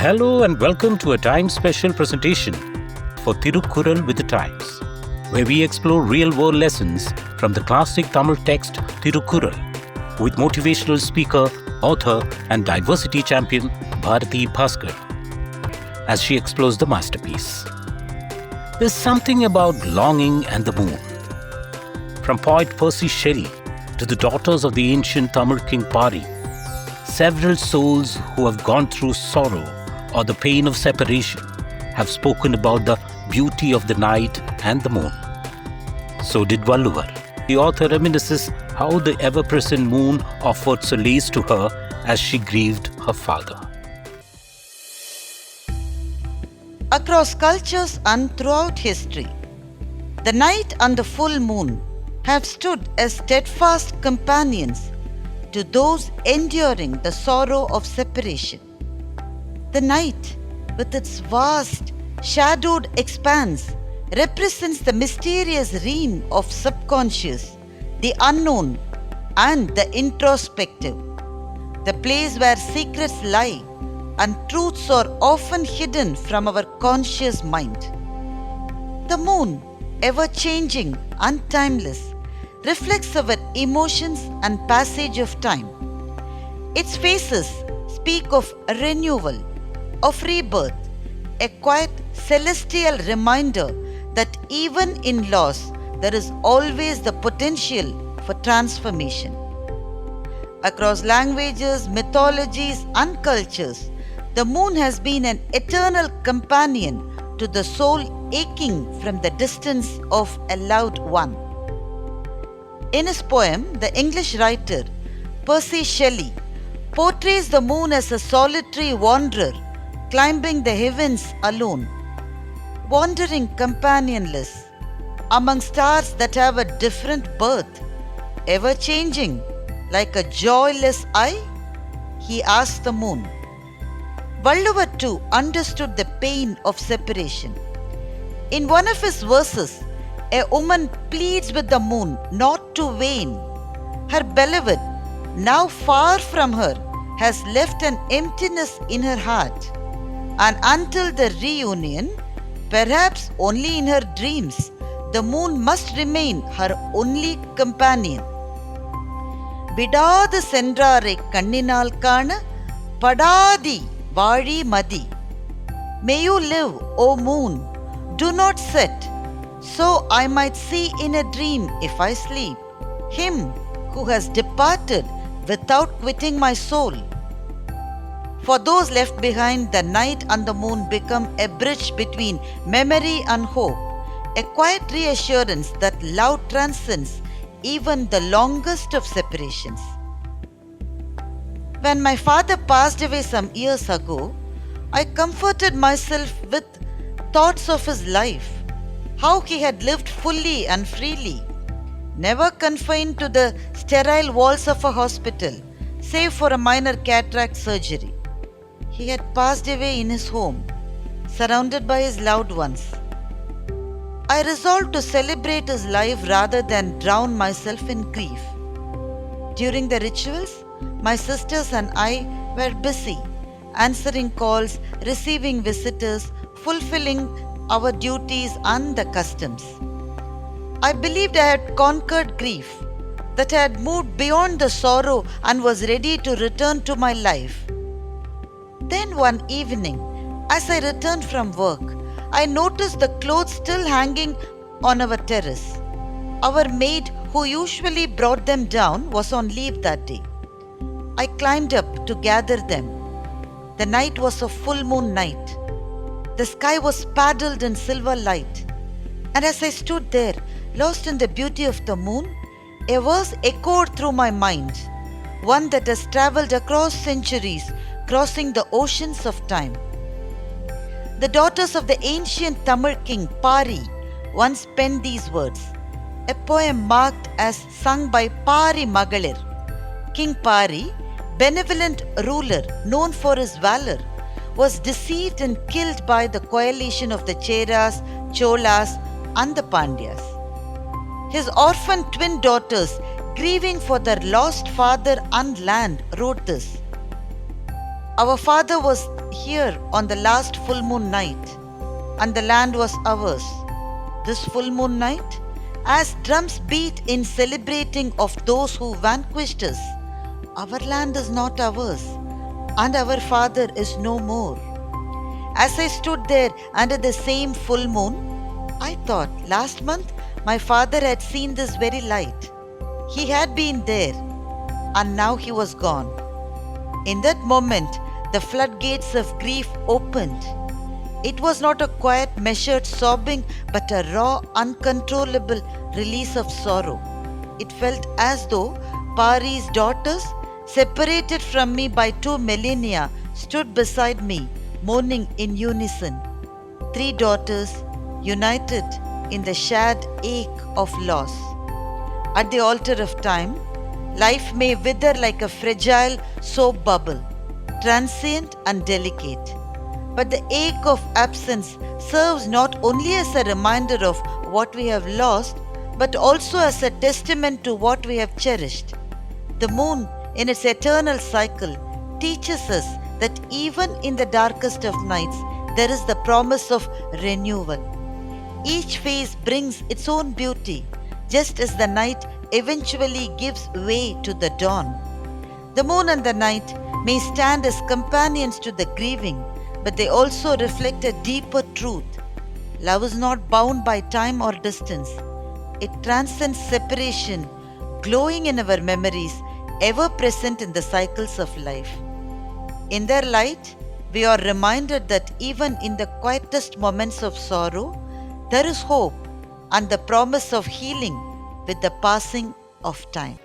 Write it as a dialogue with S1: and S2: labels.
S1: Hello and welcome to a time special presentation for Thirukkural with the Times, where we explore real-world lessons from the classic Tamil text Thirukkural with motivational speaker, author and diversity champion Bharathi Baskar as she explores the masterpiece. There's something about longing and the moon. From poet Percy Shelley to the daughters of the ancient Tamil king Pari, several souls who have gone through sorrow or the pain of separation have spoken about the beauty of the night and the moon. So did Thiruvalluvar. The author reminisces how the ever-present moon offered solace to her as she grieved her father.
S2: Across cultures and throughout history, the night and the full moon have stood as steadfast companions to those enduring the sorrow of separation. The night, with its vast, shadowed expanse, represents the mysterious realm of subconscious, the unknown, and the introspective, the place where secrets lie and truths are often hidden from our conscious mind. The moon, ever-changing and timeless, reflects our emotions and passage of time. Its phases speak of renewal, of rebirth, a quiet celestial reminder that even in loss there is always the potential for transformation. Across languages, mythologies and cultures, the moon has been an eternal companion to the soul aching from the distance of a loved one. In his poem, the English writer Percy Shelley portrays the moon as a solitary wanderer climbing the heavens alone, wandering companionless among stars that have a different birth, ever changing like a joyless eye. He asked the moon. Thiruvalluvar too understood the pain of separation. In one of his verses, a woman pleads with the moon not to wane. Her beloved, now far from her, has left an emptiness in her heart, and until the reunion, perhaps only in her dreams, the moon must remain her only companion. Vidaadhu Senraarai Kanninaal Kaana, Padaadhi, Vaazhi Madhi. May you live, O moon, do not set, so I might see in a dream if I sleep, him who has departed without quitting my soul. For those left behind, the night and the moon become a bridge between memory and hope, a quiet reassurance that love transcends even the longest of separations. When my father passed away some years ago, I comforted myself with thoughts of his life, how he had lived fully and freely, never confined to the sterile walls of a hospital, save for a minor cataract surgery. He had passed away in his home, surrounded by his loved ones. I resolved to celebrate his life rather than drown myself in grief. During the rituals, my sisters and I were busy, answering calls, receiving visitors, fulfilling our duties and the customs. I believed I had conquered grief, that I had moved beyond the sorrow and was ready to return to my life. Then one evening, as I returned from work, I noticed the clothes still hanging on our terrace. Our maid, who usually brought them down, was on leave that day. I climbed up to gather them. The night was a full moon night. The sky was paddled in silver light. And as I stood there, lost in the beauty of the moon, a verse echoed through my mind, one that has travelled across centuries, crossing the oceans of time. The daughters of the ancient Tamil king Pari once penned these words, a poem marked as sung by Pari Magalir. King Pari, benevolent ruler known for his valor, was deceived and killed by the coalition of the Cheras, Cholas and the Pandyas. His orphan twin daughters, grieving for their lost father and land, wrote this. Our father was here on the last full moon night, and the land was ours. This full moon night, as drums beat in celebrating of those who vanquished us, our land is not ours, and our father is no more. As I stood there under the same full moon, I thought last month my father had seen this very light. He had been there, and now he was gone. In that moment, the floodgates of grief opened. It was not a quiet, measured sobbing, but a raw, uncontrollable release of sorrow. It felt as though Pari's daughters, separated from me by 2 millennia, stood beside me, mourning in unison. 3 daughters united in the shared ache of loss. At the altar of time, life may wither like a fragile soap bubble, transient and delicate. But the ache of absence serves not only as a reminder of what we have lost, but also as a testament to what we have cherished. The moon, in its eternal cycle, teaches us that even in the darkest of nights, there is the promise of renewal. Each phase brings its own beauty, just as the night eventually gives way to the dawn. The moon and the night may stand as companions to the grieving, but they also reflect a deeper truth. Love is not bound by time or distance. It transcends separation, glowing in our memories, ever present in the cycles of life. In their light, we are reminded that even in the quietest moments of sorrow, there is hope and the promise of healing with the passing of time.